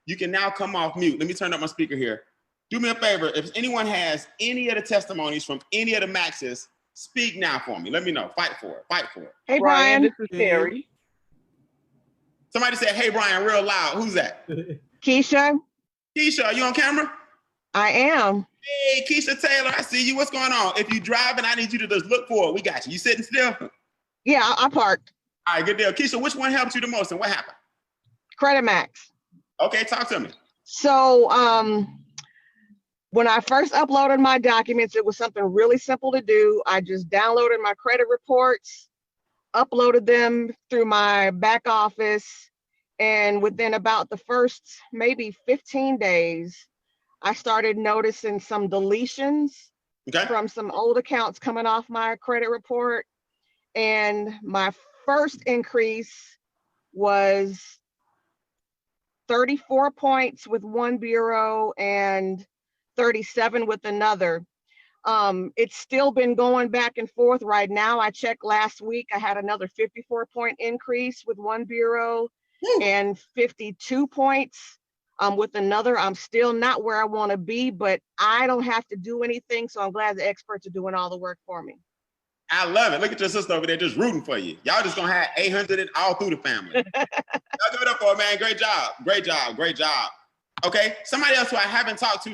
You can now come off mute. Let me turn up my speaker here. Do me a favor. If anyone has any of the testimonies from any of the Maxes, speak now for me. Let me know. Fight for it. Fight for it. Hey, Brian. This is Terry. Somebody said, hey, Brian, real loud. Who's that? Keisha. Keisha, are you on camera? I am. Hey, Keisha Taylor, I see you. What's going on? If you're driving, I need you to just look for it. We got you. You sitting still? Yeah, I parked. All right, good deal. Keisha, which one helped you the most and what happened? Credit Max. Okay, talk to me. So when I first uploaded my documents, it was something really simple to do. I just downloaded my credit reports, uploaded them through my back office, and within about the first maybe 15 days, I started noticing some deletions from some old accounts coming off my credit report. And my first increase was 34 points with one bureau and 37 with another. It's still been going back and forth. Right now, I checked last week, I had another 54-point increase with one bureau and 52 points with another. I'm still not where I want to be, but I don't have to do anything. So I'm glad the experts are doing all the work for me. I love it. Look at your sister over there just rooting for you. Y'all just gonna have 800 and all through the family. Y'all give it up for it, man. Great job. Great job. Great job. Okay, somebody else who I haven't talked to